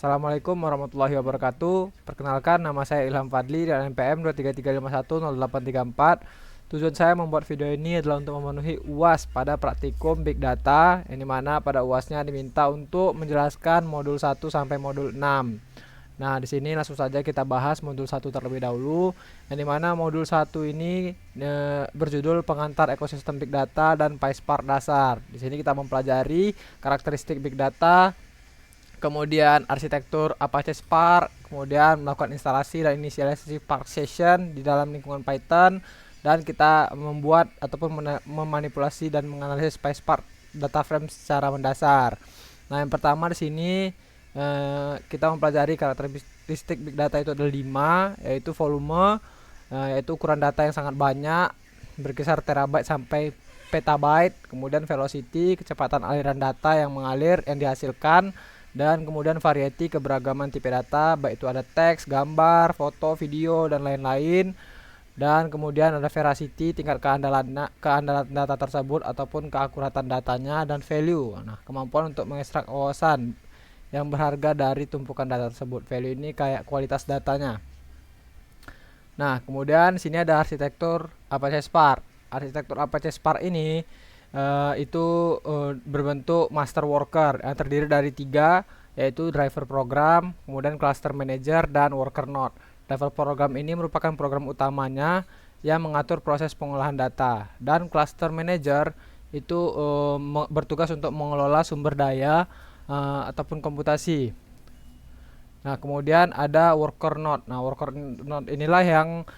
Assalamualaikum warahmatullahi wabarakatuh. Perkenalkan, nama saya Ilham Fadli dan NPM 233510834. Tujuan saya membuat video ini adalah untuk memenuhi UAS pada praktikum Big Data, yang dimana pada UASnya diminta untuk menjelaskan modul 1 sampai modul 6. Nah, di sini langsung saja kita bahas modul 1 terlebih dahulu, yang dimana modul 1 ini berjudul Pengantar Ekosistem Big Data dan PySpark Dasar. Di sini kita mempelajari karakteristik Big Data, kemudian arsitektur Apache Spark, kemudian melakukan instalasi dan inisialisasi Spark Session di dalam lingkungan Python, dan kita membuat ataupun memanipulasi dan menganalisis PySpark data frame secara mendasar. Nah, yang pertama di sini kita mempelajari karakteristik Big Data itu ada 5, yaitu volume, yaitu ukuran data yang sangat banyak, berkisar terabyte sampai petabyte, kemudian velocity, kecepatan aliran data yang mengalir yang dihasilkan, dan kemudian variety, keberagaman tipe data, baik itu ada teks, gambar, foto, video, dan lain-lain. Dan kemudian ada veracity, tingkat keandalan data tersebut ataupun keakuratan datanya, dan value. Nah, kemampuan untuk mengekstrak wawasan yang berharga dari tumpukan data tersebut. Value ini kayak kualitas datanya. Nah, kemudian sini ada arsitektur Apache Spark. Arsitektur Apache Spark ini itu berbentuk master worker yang terdiri dari 3, yaitu driver program, kemudian cluster manager, dan worker node. Driver program ini merupakan program utamanya yang mengatur proses pengolahan data, dan cluster manager itu bertugas untuk mengelola sumber daya ataupun komputasi. Nah, kemudian ada worker node. Nah, worker node inilah yang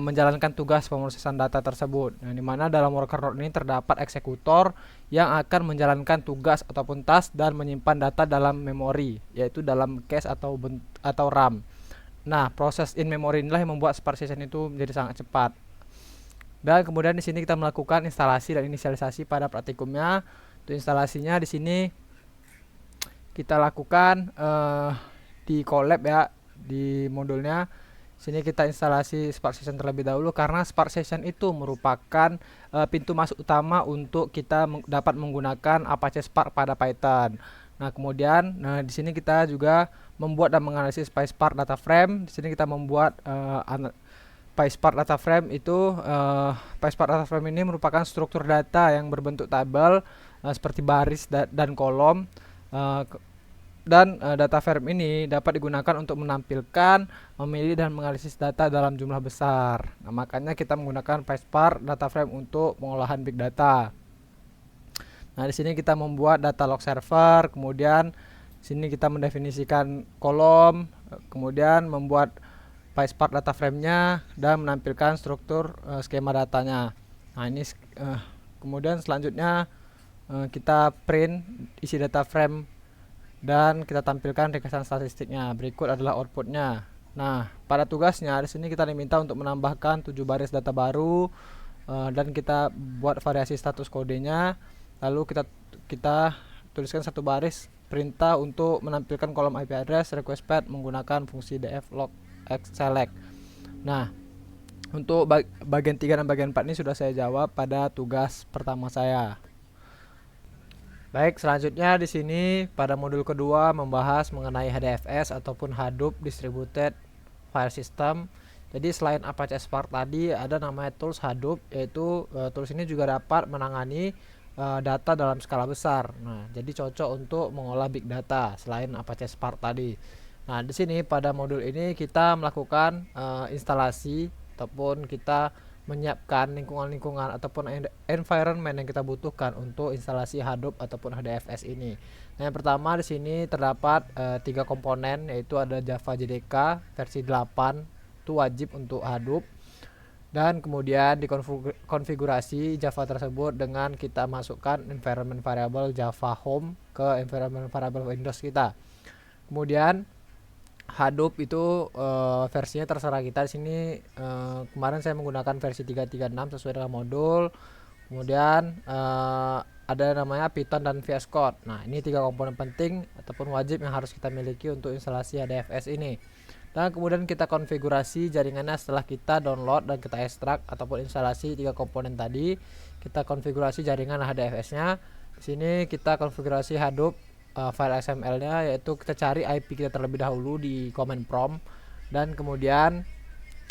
menjalankan tugas pemrosesan data tersebut. Nah, di mana dalam worker node ini terdapat eksekutor yang akan menjalankan tugas ataupun task dan menyimpan data dalam memori, yaitu dalam cache atau RAM. Nah, proses in memory inilah yang membuat Spark Session itu menjadi sangat cepat. Dan kemudian di sini kita melakukan instalasi dan inisialisasi pada praktikumnya. Untuk instalasinya di sini kita lakukan di collab ya, di modulnya. Sini kita instalasi Spark Session terlebih dahulu, karena Spark Session itu merupakan pintu masuk utama untuk kita dapat menggunakan Apache Spark pada Python. Nah, kemudian di sini kita juga membuat dan menganalisis PySpark data frame. Di sini kita membuat PySpark data frame itu PySpark data frame ini merupakan struktur data yang berbentuk tabel seperti baris dan kolom. Dan data frame ini dapat digunakan untuk menampilkan, memilih, dan menganalisis data dalam jumlah besar. Nah, makanya kita menggunakan PySpark data frame untuk pengolahan big data. Nah, di sini kita membuat data log server, kemudian sini kita mendefinisikan kolom, kemudian membuat PySpark data frame-nya dan menampilkan struktur skema datanya. Nah, ini kemudian selanjutnya kita print isi data frame dan kita tampilkan ringkasan statistiknya. Berikut adalah outputnya. Nah, pada tugasnya di sini kita diminta untuk menambahkan 7 baris data baru dan kita buat variasi status kodenya. Lalu kita tuliskan 1 baris perintah untuk menampilkan kolom IP address request path menggunakan fungsi df log select. Nah, untuk bagian 3 dan bagian 4 ini sudah saya jawab pada tugas pertama saya. Baik, selanjutnya di sini pada modul kedua membahas mengenai HDFS ataupun Hadoop Distributed File System. Jadi selain Apache Spark tadi ada namanya tools Hadoop, yaitu tools ini juga dapat menangani data dalam skala besar. Nah, jadi cocok untuk mengolah big data selain Apache Spark tadi. Nah, di sini pada modul ini kita melakukan instalasi ataupun kita menyiapkan lingkungan-lingkungan ataupun environment yang kita butuhkan untuk instalasi Hadoop ataupun HDFS ini. Nah, yang pertama di sini terdapat 3 komponen, yaitu ada Java JDK versi 8 itu wajib untuk Hadoop, dan kemudian dikonfigurasi Java tersebut dengan kita masukkan environment variable Java Home ke environment variable Windows kita. Kemudian Hadoop itu versinya terserah kita. Di sini kemarin saya menggunakan versi 336 sesuai dengan modul. Kemudian ada namanya Python dan VS Code. Nah, ini 3 komponen penting ataupun wajib yang harus kita miliki untuk instalasi HDFS ini. Dan kemudian kita konfigurasi jaringannya setelah kita download dan kita ekstrak ataupun instalasi 3 komponen tadi. Kita konfigurasi jaringan HDFS-nya. Di sini kita konfigurasi Hadoop file XML-nya, yaitu kita cari IP kita terlebih dahulu di command prompt, dan kemudian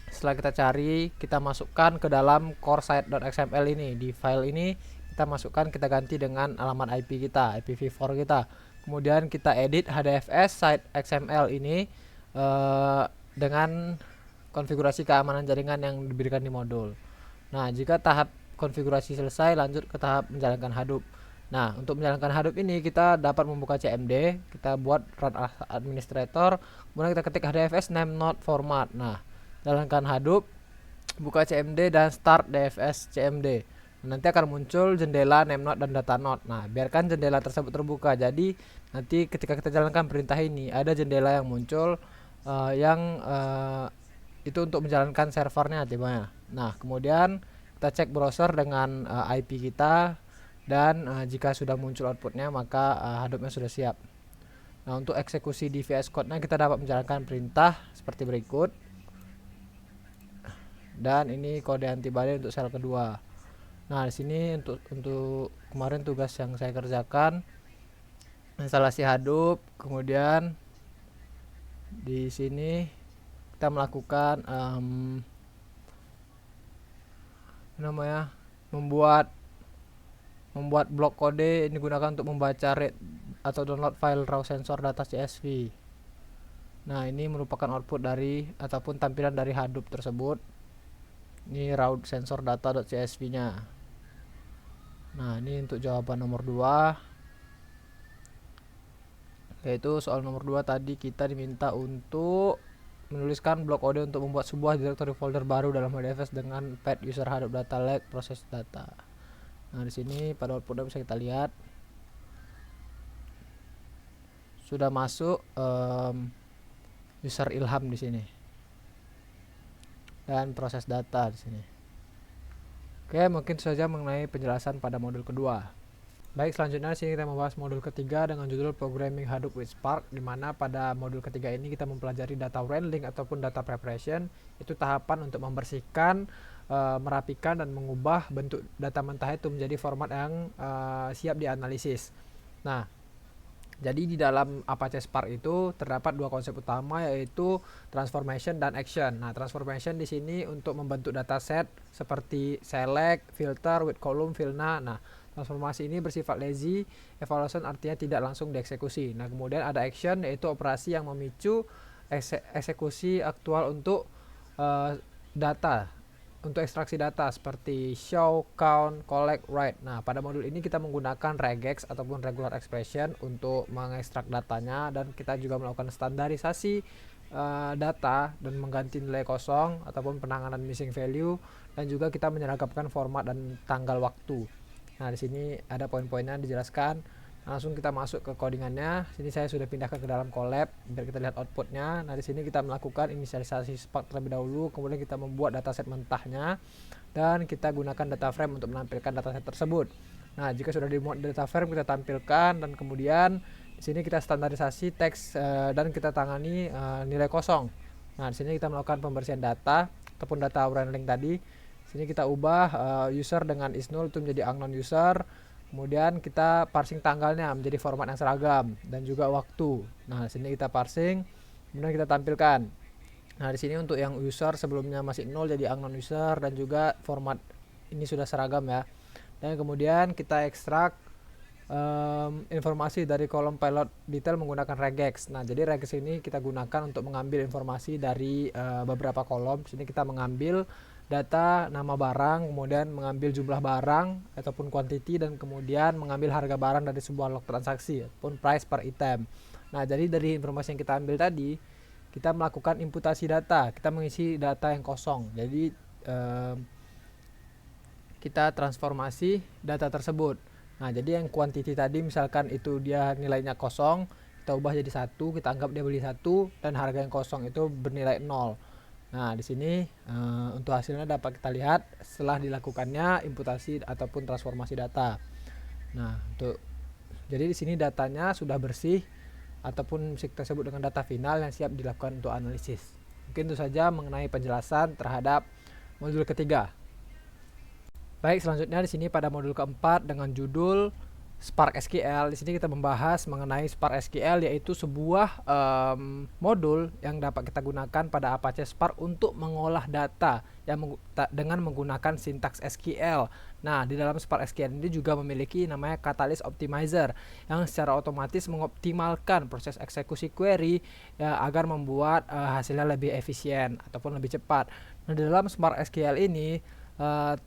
setelah kita cari, kita masukkan ke dalam core site.xml ini. Di file ini kita masukkan, kita ganti dengan alamat IP kita, IPv4 kita. Kemudian kita edit HDFS site XML ini dengan konfigurasi keamanan jaringan yang diberikan di modul. Nah, jika tahap konfigurasi selesai, lanjut ke tahap menjalankan Hadoop. Nah, untuk menjalankan Hadoop ini kita dapat membuka CMD, kita buat run as administrator, kemudian kita ketik HDFS name node format. Nah, jalankan Hadoop, buka CMD dan start DFS CMD. Nanti akan muncul jendela name node dan data node. Nah, biarkan jendela tersebut terbuka. Jadi nanti ketika kita jalankan perintah ini, ada jendela yang muncul itu untuk menjalankan servernya timnya. Nah, kemudian kita cek browser dengan IP kita, dan jika sudah muncul outputnya maka Hadoopnya sudah siap. Nah, untuk eksekusi di VS Code-nya kita dapat menjalankan perintah seperti berikut. Dan ini kode antibody untuk sel kedua. Nah, di sini untuk kemarin tugas yang saya kerjakan, instalasi Hadoop, kemudian di sini kita melakukan membuat blok kode ini digunakan untuk membaca read atau download file raw sensor data CSV. Nah, ini merupakan output dari ataupun tampilan dari Hadoop tersebut. Ini raw sensor data.csv nya. Nah, ini untuk jawaban nomor 2, yaitu soal nomor 2 tadi kita diminta untuk menuliskan blok kode untuk membuat sebuah directory folder baru dalam HDFS dengan path user Hadoop data lake proses data. Nah, di sini pada outputnya bisa kita lihat sudah masuk user Ilham di sini dan proses data di sini. Oke, mungkin saja mengenai penjelasan pada modul kedua. Baik, selanjutnya sini kita membahas modul ketiga dengan judul Programming Hadoop with Spark, di mana pada modul ketiga ini kita mempelajari data wrangling ataupun data preparation. Itu tahapan untuk membersihkan, merapikan dan mengubah bentuk data mentah itu menjadi format yang siap dianalisis. Nah, jadi di dalam Apache Spark itu terdapat dua konsep utama, yaitu transformation dan action. Nah, transformation di sini untuk membentuk dataset seperti select, filter, with column, filna. Nah, transformasi ini bersifat lazy, evaluation artinya tidak langsung dieksekusi. Nah, kemudian ada action, yaitu operasi yang memicu eksekusi aktual untuk data, untuk ekstraksi data seperti show, count, collect, write. Nah, pada modul ini kita menggunakan regex ataupun regular expression untuk mengekstrak datanya, dan kita juga melakukan standarisasi data dan mengganti nilai kosong ataupun penanganan missing value, dan juga kita menyeragamkan format dan tanggal waktu. Nah, di sini ada poin-poinnya dijelaskan. Langsung kita masuk ke codingannya. Sini saya sudah pindahkan ke dalam Colab biar kita lihat outputnya. Nah, di sini kita melakukan inisialisasi Spark terlebih dahulu, kemudian kita membuat dataset mentahnya, dan kita gunakan data frame untuk menampilkan dataset tersebut. Nah, jika sudah dimuat data frame kita tampilkan, dan kemudian di sini kita standarisasi teks dan kita tangani nilai kosong. Nah, di sini kita melakukan pembersihan data ataupun data wrangling tadi. Sini kita ubah user dengan is null itu menjadi unknown user. Kemudian kita parsing tanggalnya menjadi format yang seragam dan juga waktu. Nah, di sini kita parsing, kemudian kita tampilkan. Nah, di sini untuk yang user sebelumnya masih 0 jadi unknown user, dan juga format ini sudah seragam ya. Dan kemudian kita ekstrak informasi dari kolom pilot detail menggunakan regex. Nah, jadi regex ini kita gunakan untuk mengambil informasi dari beberapa kolom. Sini kita mengambil data nama barang, kemudian mengambil jumlah barang ataupun quantity, dan kemudian mengambil harga barang dari sebuah log transaksi ataupun price per item. Nah, jadi dari informasi yang kita ambil tadi, kita melakukan imputasi data, kita mengisi data yang kosong. Jadi kita transformasi data tersebut. Nah, jadi yang quantity tadi misalkan itu dia nilainya kosong, kita ubah jadi 1, kita anggap dia beli 1, dan harga yang kosong itu bernilai 0. Nah, di sini untuk hasilnya dapat kita lihat setelah dilakukannya imputasi ataupun transformasi data. Nah, jadi di sini datanya sudah bersih ataupun bisa disebut dengan data final yang siap dilakukan untuk analisis. Mungkin itu saja mengenai penjelasan terhadap modul ketiga. Baik, selanjutnya di sini pada modul keempat dengan judul Spark SQL. Di sini kita membahas mengenai Spark SQL, yaitu sebuah modul yang dapat kita gunakan pada Apache Spark untuk mengolah data yang dengan menggunakan sintaks SQL. Nah, di dalam Spark SQL ini juga memiliki namanya Catalyst Optimizer yang secara otomatis mengoptimalkan proses eksekusi query ya, agar membuat hasilnya lebih efisien ataupun lebih cepat. Nah, di dalam Spark SQL ini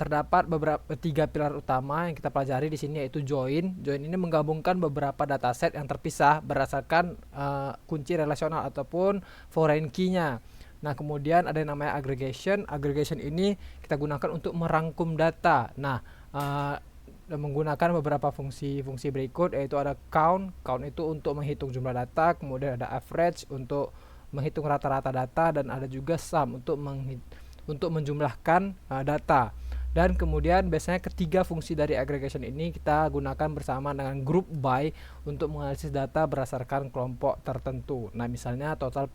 terdapat beberapa 3 pilar utama yang kita pelajari di sini, yaitu join. Join ini menggabungkan beberapa dataset yang terpisah berdasarkan kunci relasional ataupun foreign key-nya. Nah, kemudian ada yang namanya aggregation. Aggregation ini kita gunakan untuk merangkum data. Nah, menggunakan beberapa fungsi berikut, yaitu ada count. Count itu untuk menghitung jumlah data, kemudian ada average untuk menghitung rata-rata data, dan ada juga sum untuk menjumlahkan data. Dan kemudian biasanya ketiga fungsi dari aggregation ini kita gunakan bersama dengan group by untuk menganalisis data berdasarkan kelompok tertentu. Nah, misalnya total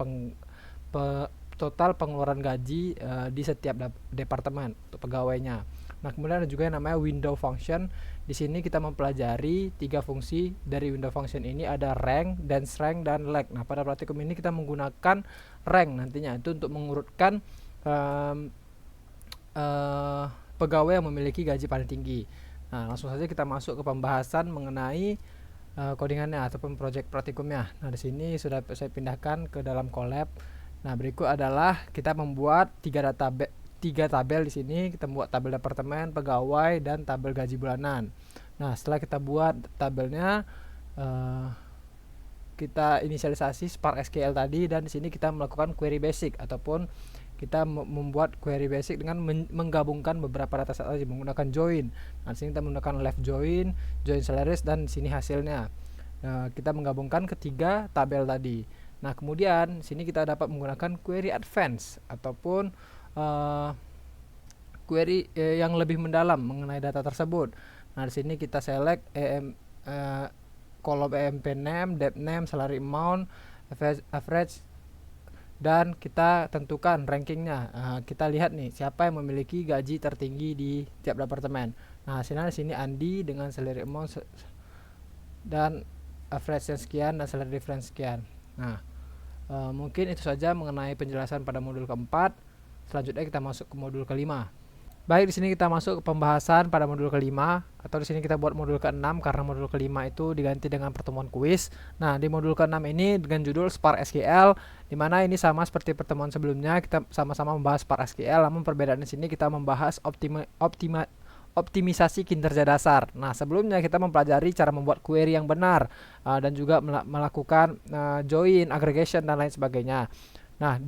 pengeluaran gaji di setiap departemen untuk pegawainya. Nah, kemudian ada juga yang namanya window function. Di sini kita mempelajari 3 fungsi dari window function ini, ada rank, dense rank, dan lag. Nah, pada praktikum ini kita menggunakan rank nantinya itu untuk mengurutkan pegawai yang memiliki gaji paling tinggi. Nah, langsung saja kita masuk ke pembahasan mengenai codingannya ataupun project praktikumnya. Nah, di sini sudah saya pindahkan ke dalam Colab. Nah, berikut adalah kita membuat 3 tabel di sini. Kita membuat tabel departemen, pegawai, dan tabel gaji bulanan. Nah, setelah kita buat tabelnya, kita inisialisasi Spark SQL tadi, dan di sini kita melakukan query basic ataupun kita membuat query basic dengan menggabungkan beberapa dataset tadi menggunakan join. Nah, di sini kita menggunakan left join, join salaries, dan di sini hasilnya. Kita menggabungkan ketiga tabel tadi. Nah, kemudian sini kita dapat menggunakan query advance ataupun query yang lebih mendalam mengenai data tersebut. Nah, di sini kita select kolom EMP name, dep name, salary amount, average, dan kita tentukan rankingnya. Kita lihat nih siapa yang memiliki gaji tertinggi di tiap departemen. Nah, hasilnya di sini Andi dengan salary amount dan average sekian dan salary difference sekian. Nah, mungkin itu saja mengenai penjelasan pada modul keempat. Selanjutnya kita masuk ke modul kelima. Baik, di sini kita masuk ke pembahasan pada modul kelima, atau di sini kita buat modul ke-6 karena modul kelima itu diganti dengan pertemuan kuis. Nah, di modul ke-6 ini dengan judul Spark SQL, di mana ini sama seperti pertemuan sebelumnya, kita sama-sama membahas Spark SQL, namun perbedaan di sini kita membahas optimisasi kinerja dasar. Nah, sebelumnya kita mempelajari cara membuat query yang benar dan juga melakukan join, aggregation, dan lain sebagainya. Nah,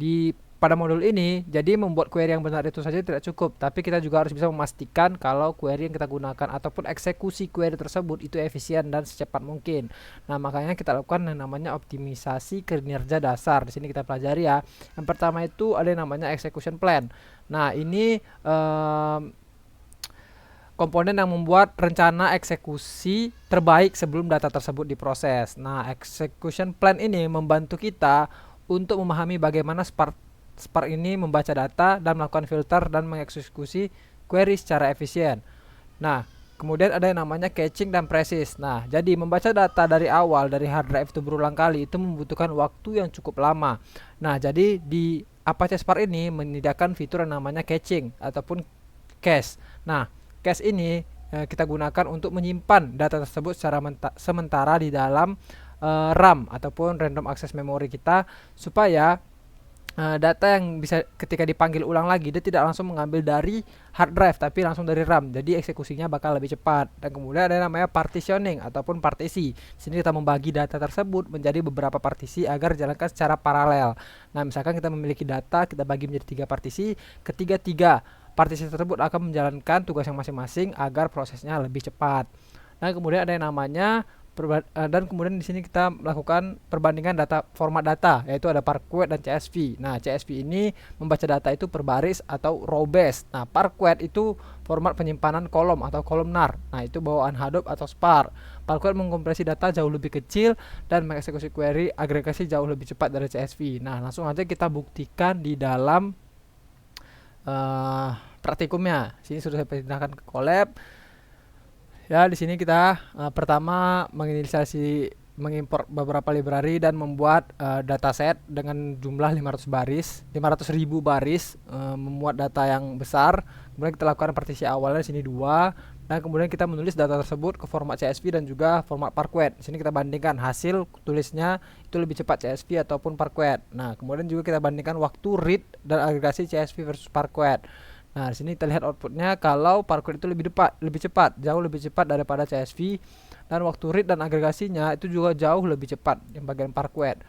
pada modul ini, jadi membuat query yang benar itu saja tidak cukup, tapi kita juga harus bisa memastikan kalau query yang kita gunakan ataupun eksekusi query tersebut itu efisien dan secepat mungkin. Nah, makanya kita lakukan yang namanya optimisasi kinerja dasar. Di sini kita pelajari ya. Yang pertama itu ada yang namanya execution plan. Nah, ini komponen yang membuat rencana eksekusi terbaik sebelum data tersebut diproses. Nah, execution plan ini membantu kita untuk memahami bagaimana Spark ini membaca data dan melakukan filter dan mengeksekusi query secara efisien. Nah, kemudian ada yang namanya caching dan precis. Nah, jadi membaca data dari awal dari hard drive itu berulang kali itu membutuhkan waktu yang cukup lama. Nah, jadi di Apache Spark ini menyediakan fitur yang namanya caching ataupun cache. Nah, cache ini kita gunakan untuk menyimpan data tersebut secara sementara di dalam RAM ataupun random access memory kita, supaya data yang bisa ketika dipanggil ulang lagi dia tidak langsung mengambil dari hard drive tapi langsung dari RAM, jadi eksekusinya bakal lebih cepat. Dan kemudian ada namanya partitioning ataupun partisi. Di sini kita membagi data tersebut menjadi beberapa partisi agar dijalankan secara paralel. Nah, misalkan kita memiliki data, kita bagi menjadi 3 partisi, ketiga partisi tersebut akan menjalankan tugas yang masing-masing agar prosesnya lebih cepat. Nah, kemudian ada yang namanya dan kemudian di sini kita melakukan perbandingan data format data, yaitu ada Parquet dan CSV. Nah, CSV ini membaca data itu per baris atau row based. Nah, Parquet itu format penyimpanan kolom atau kolomnar. Nah, itu bawaan Hadoop atau Spark. Parquet mengkompresi data jauh lebih kecil dan mengeksekusi query agregasi jauh lebih cepat dari CSV. Nah, langsung aja kita buktikan di dalam praktikumnya. Sini sudah saya pindahkan ke Colab. Ya, di sini kita pertama mengimpor beberapa library dan membuat dataset dengan jumlah 500 baris, 500.000 baris, membuat data yang besar. Kemudian kita lakukan partisi awalnya di sini 2, dan kemudian kita menulis data tersebut ke format CSV dan juga format Parquet. Di sini kita bandingkan hasil tulisnya itu lebih cepat CSV ataupun Parquet. Nah, kemudian juga kita bandingkan waktu read dan agregasi CSV versus Parquet. Nah, di sini kita lihat outputnya kalau Parquet itu lebih cepat, jauh lebih cepat daripada CSV, dan waktu read dan agregasinya itu juga jauh lebih cepat yang bagian Parquet.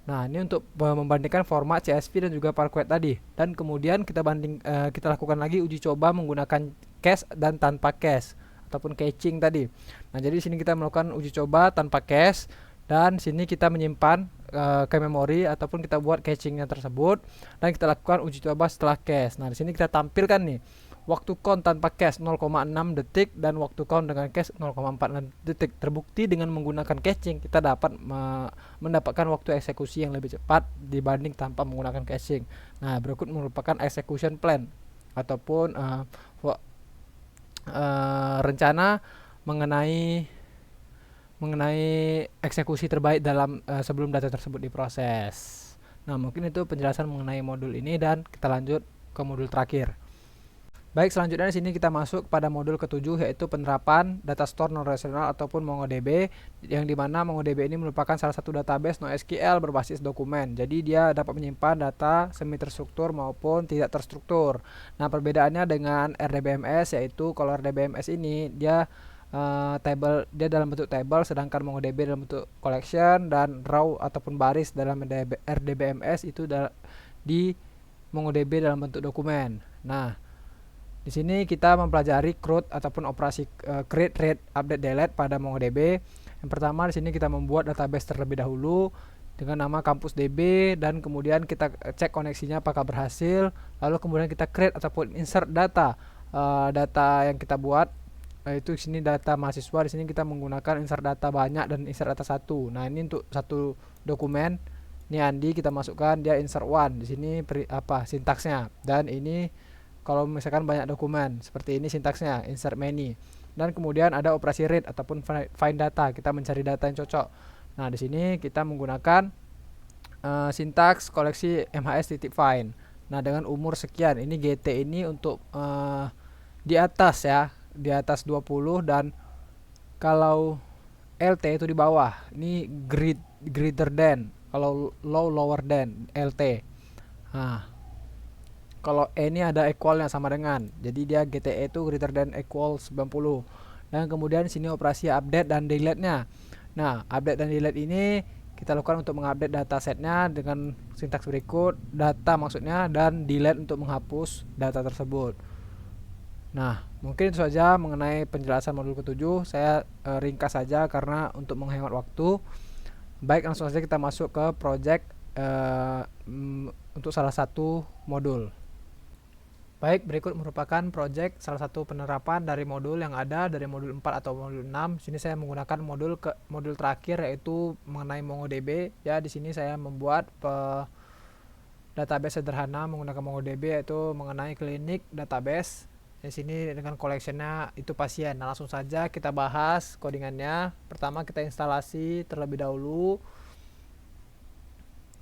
Nah, ini untuk membandingkan format CSV dan juga Parquet tadi. Dan kemudian kita lakukan lagi uji coba menggunakan cache dan tanpa cache ataupun caching tadi. Nah, jadi di sini kita melakukan uji coba tanpa cache, dan sini kita menyimpan ke memori ataupun kita buat cachingnya tersebut, dan kita lakukan uji coba setelah cache. Nah, di sini kita tampilkan nih waktu count tanpa cache 0,6 detik dan waktu count dengan cache 0,4 detik. Terbukti dengan menggunakan caching kita dapat mendapatkan waktu eksekusi yang lebih cepat dibanding tanpa menggunakan caching. Nah, berikut merupakan execution plan ataupun rencana mengenai eksekusi terbaik dalam sebelum data tersebut diproses. Nah, mungkin itu penjelasan mengenai modul ini, dan kita lanjut ke modul terakhir. Baik, selanjutnya di sini kita masuk pada modul ketujuh, yaitu penerapan data store non relational ataupun MongoDB, yang dimana MongoDB ini merupakan salah satu database NoSQL berbasis dokumen. Jadi dia dapat menyimpan data semi terstruktur maupun tidak terstruktur. Nah, perbedaannya dengan RDBMS, yaitu kalau RDBMS ini dia dia dalam bentuk table, sedangkan MongoDB dalam bentuk collection, dan raw ataupun baris dalam RDBMS itu di MongoDB dalam bentuk dokumen. Nah, di sini kita mempelajari CRUD ataupun operasi create, read, update, delete pada MongoDB. Yang pertama di sini kita membuat database terlebih dahulu dengan nama kampus.db, dan kemudian kita cek koneksinya apakah berhasil. Lalu kemudian kita create ataupun insert data yang kita buat, itu di sini data mahasiswa. Di sini kita menggunakan insert data banyak dan insert data satu. Nah, ini untuk satu dokumen. Ini Andi, kita masukkan dia insert one. Di sini sintaksnya. Dan ini kalau misalkan banyak dokumen seperti ini sintaksnya insert many. Dan kemudian ada operasi read ataupun find data. Kita mencari data yang cocok. Nah, di sini kita menggunakan sintaks koleksi mhs.find. Nah, dengan umur sekian. Ini GT ini untuk di atas ya, di atas 20, dan kalau LT itu di bawah. Ini greater than, kalau lower than LT. Nah, kalau E ini ada equalnya sama dengan. Jadi dia GTE itu greater than equal 90. Dan kemudian sini operasi update dan delete-nya. Nah, update dan delete ini kita lakukan untuk mengupdate datasetnya dengan sintaks berikut, data maksudnya, dan delete untuk menghapus data tersebut. Nah, mungkin itu saja mengenai penjelasan modul ke-7. Saya ringkas saja karena untuk menghemat waktu. Baik, langsung saja kita masuk ke project untuk salah satu modul. Baik, berikut merupakan project salah satu penerapan dari modul yang ada dari modul 4 atau modul 6. Sini saya menggunakan modul terakhir, yaitu mengenai MongoDB. Ya, di sini saya membuat database sederhana menggunakan MongoDB, yaitu mengenai klinik database. Di sini dengan collectionnya itu pasien. Nah, langsung saja kita bahas codingannya. Pertama kita instalasi terlebih dahulu.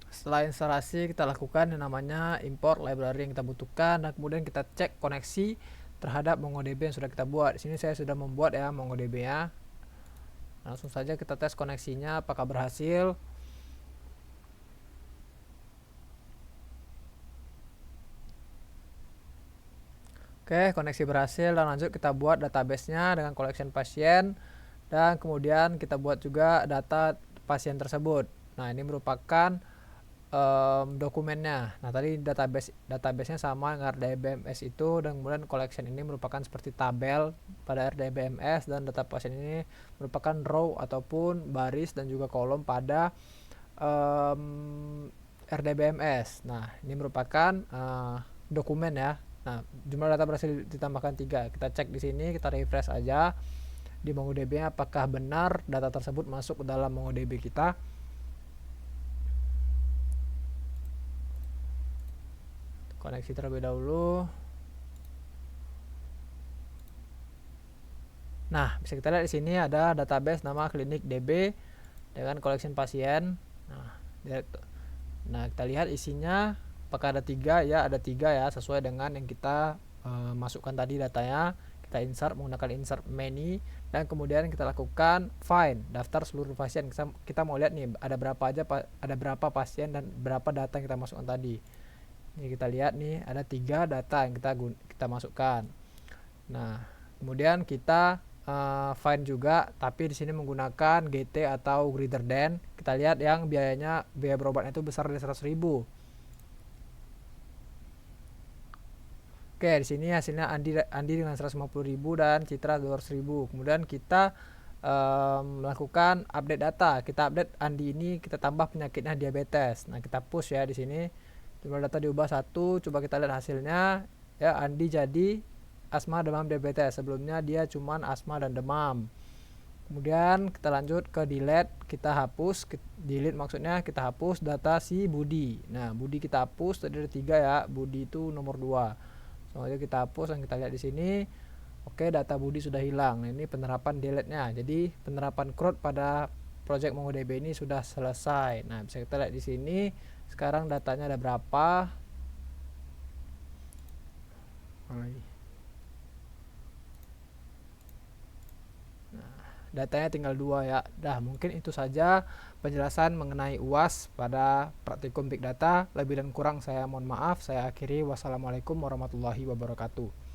Setelah instalasi kita lakukan yang namanya import library yang kita butuhkan, dan kemudian kita cek koneksi terhadap MongoDB yang sudah kita buat. Di sini saya sudah membuat ya MongoDB-nya. Langsung saja kita tes koneksinya apakah berhasil. Oke, koneksi berhasil, dan lanjut kita buat database-nya dengan collection pasien, dan kemudian kita buat juga data pasien tersebut. Nah, ini merupakan dokumennya. Nah, tadi database-nya sama dengan RDBMS itu, dan kemudian collection ini merupakan seperti tabel pada RDBMS, dan data pasien ini merupakan row ataupun baris dan juga kolom pada RDBMS. Nah, ini merupakan dokumen ya. Nah, jumlah data berhasil ditambahkan 3. Kita cek di sini, kita refresh aja di MongoDB apakah benar data tersebut masuk ke dalam MongoDB kita. Koneksi terlebih dahulu. Nah, bisa kita lihat di sini ada database nama klinik DB dengan collection pasien. Nah, kita lihat isinya apakah ada 3 ya, ada 3 ya, sesuai dengan yang kita masukkan tadi datanya. Kita insert menggunakan insert many, dan kemudian kita lakukan find daftar seluruh pasien. Kita mau lihat nih ada berapa pasien dan berapa data yang kita masukkan tadi. Ini kita lihat nih ada 3 data yang kita masukkan. Nah, kemudian kita find juga, tapi di sini menggunakan GT atau greater than. Kita lihat yang biaya berobatnya itu besar dari 100.000. Oke, di sini hasilnya Andi dengan 150.000 dan Citra 200.000. Kemudian kita melakukan update data. Kita update Andi ini, kita tambah penyakitnya diabetes. Nah, kita push ya di sini. Jumlah data diubah 1. Coba kita lihat hasilnya. Ya, Andi jadi asma, demam, diabetes. Sebelumnya dia cuman asma dan demam. Kemudian kita lanjut ke delete, kita hapus. Delete maksudnya kita hapus data si Budi. Nah, Budi kita hapus, tadi ada 3 ya. Budi itu nomor 2. Selanjutnya kita hapus dan kita lihat di sini. Oke, data Budi sudah hilang. Nah, ini penerapan delete-nya. Jadi penerapan CRUD pada project MongoDB ini sudah selesai. Nah, bisa kita lihat di sini. Sekarang datanya ada berapa? Datanya tinggal 2 ya. Mungkin itu saja penjelasan mengenai UAS pada praktikum Big Data. Lebih dan kurang saya mohon maaf. Saya akhiri. Wassalamualaikum warahmatullahi wabarakatuh.